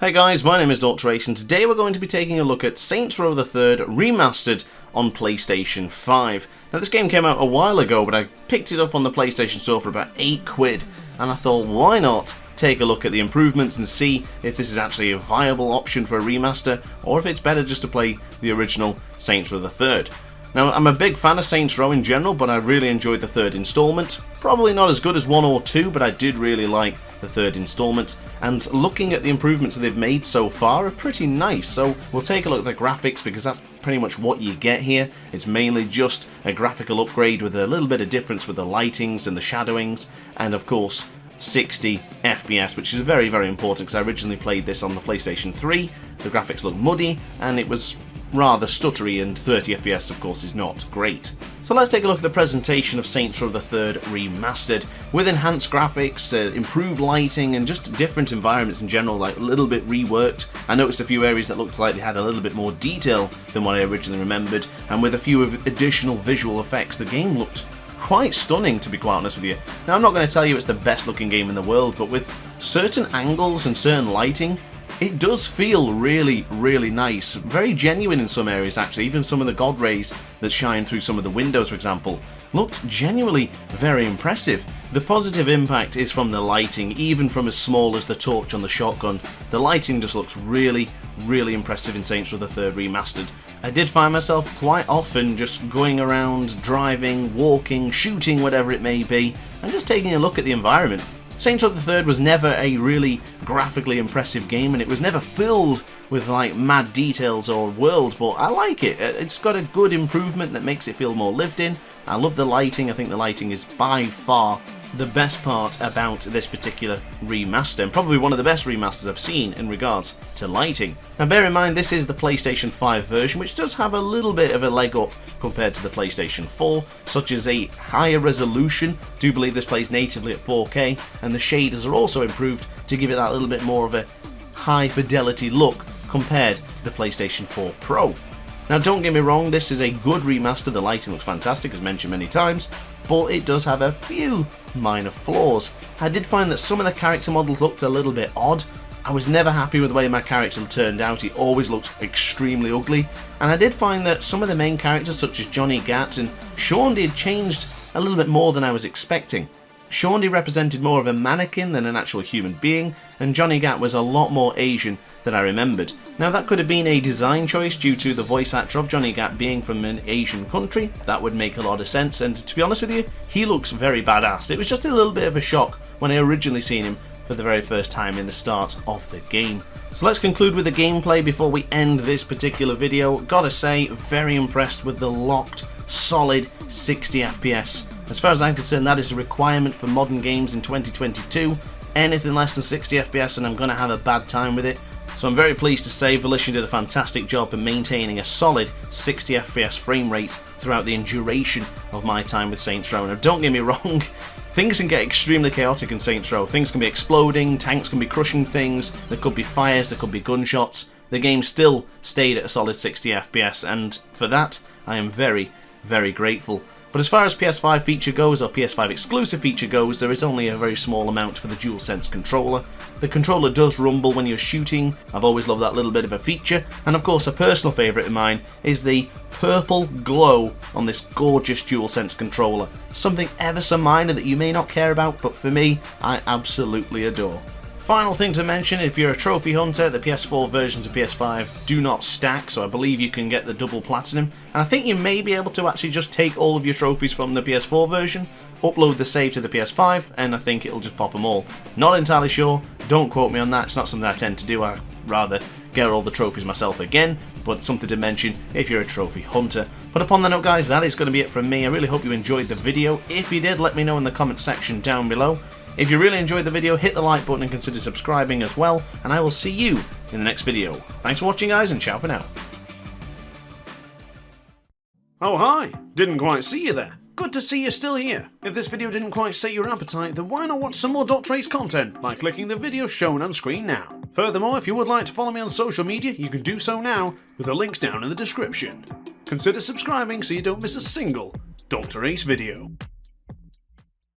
Hey guys, my name is DrAce and today we're going to be taking a look at Saints Row the 3rd Remastered on PlayStation 5. Now this game came out a while ago, but I picked it up on the PlayStation Store for about £8 and I thought why not take a look at the improvements and see if this is actually a viable option for a remaster or if it's better just to play the original Saints Row the 3rd. Now I'm a big fan of Saints Row in general, but I really enjoyed the 3rd installment. Probably not as good as 1 or 2, but I did really like the 3rd installment, and looking at the improvements that they've made so far are pretty nice. So we'll take a look at the graphics because that's pretty much what you get here. It's mainly just a graphical upgrade with a little bit of difference with the lightings and the shadowings, and of course 60 FPS, which is very, very important because I originally played this on the PlayStation 3. The graphics looked muddy and it was rather stuttery, and 30 FPS of course is not great. So let's take a look at the presentation of Saints Row the 3rd Remastered, with enhanced graphics, improved lighting and just different environments in general, like a little bit reworked. I noticed a few areas that looked like they had a little bit more detail than what I originally remembered, and with a few additional visual effects the game looked quite stunning, to be quite honest with you. Now I'm not going to tell you it's the best looking game in the world, but with certain angles and certain lighting, it does feel really, really nice. Very genuine in some areas actually. Even some of the god rays that shine through some of the windows, for example, looked genuinely very impressive. The positive impact is from the lighting, even from as small as the torch on the shotgun. The lighting just looks really, really impressive in Saints Row the 3rd Remastered. I did find myself quite often just going around, driving, walking, shooting, whatever it may be, and just taking a look at the environment. Saints Row the 3rd was never a really graphically impressive game, and it was never filled with like mad details or world, but I like it. It's got a good improvement that makes it feel more lived in. I love the lighting. I think the lighting is by far the best part about this particular remaster, and probably one of the best remasters I've seen in regards to lighting. Now bear in mind this is the PlayStation 5 version, which does have a little bit of a leg up compared to the PlayStation 4, such as a higher resolution. I do believe this plays natively at 4K, and the shaders are also improved to give it that little bit more of a high fidelity look compared to the PlayStation 4 Pro. Now don't get me wrong, this is a good remaster, the lighting looks fantastic as mentioned many times, but it does have a few minor flaws. I did find that some of the character models looked a little bit odd. I was never happy with the way my character turned out. He always looked extremely ugly, and I did find that some of the main characters such as Johnny Gat and Shaundy had changed a little bit more than I was expecting. Shaundy represented more of a mannequin than an actual human being, and Johnny Gat was a lot more Asian than I remembered. Now that could have been a design choice due to the voice actor of Johnny Gat being from an Asian country. That would make a lot of sense, and to be honest with you, he looks very badass. It was just a little bit of a shock when I originally seen him for the very first time in the start of the game. So let's conclude with the gameplay before we end this particular video. Gotta say, very impressed with the locked, solid 60 FPS. As far as I'm concerned, that is a requirement for modern games in 2022. Anything less than 60 FPS and I'm going to have a bad time with it. So I'm very pleased to say Volition did a fantastic job in maintaining a solid 60 FPS frame rate throughout the duration of my time with Saints Row. Now don't get me wrong, things can get extremely chaotic in Saints Row. Things can be exploding, tanks can be crushing things, there could be fires, there could be gunshots. The game still stayed at a solid 60 FPS, and for that I am very, very grateful. But as far as PS5 feature goes, or PS5 exclusive feature goes, there is only a very small amount for the DualSense controller. The controller does rumble when you're shooting. I've always loved that little bit of a feature. And of course, a personal favourite of mine is the purple glow on this gorgeous DualSense controller. Something ever so minor that you may not care about, but for me, I absolutely adore. Final thing to mention, if you're a trophy hunter, the PS4 versions of PS5 do not stack, so I believe you can get the double platinum, and I think you may be able to actually just take all of your trophies from the PS4 version, upload the save to the PS5, and I think it'll just pop them all. Not entirely sure, don't quote me on that, it's not something I tend to do. I'd rather get all the trophies myself again, but something to mention if you're a trophy hunter. But upon that note guys, that is going to be it from me. I really hope you enjoyed the video. If you did, let me know in the comment section down below. If you really enjoyed the video, hit the like button and consider subscribing as well, and I will see you in the next video. Thanks for watching guys, and ciao for now. Oh hi, didn't quite see you there. Good to see you're still here. If this video didn't quite set your appetite, then why not watch some more DrAce content by clicking the video shown on screen now. Furthermore, if you would like to follow me on social media, you can do so now with the links down in the description. Consider subscribing so you don't miss a single DrAce video.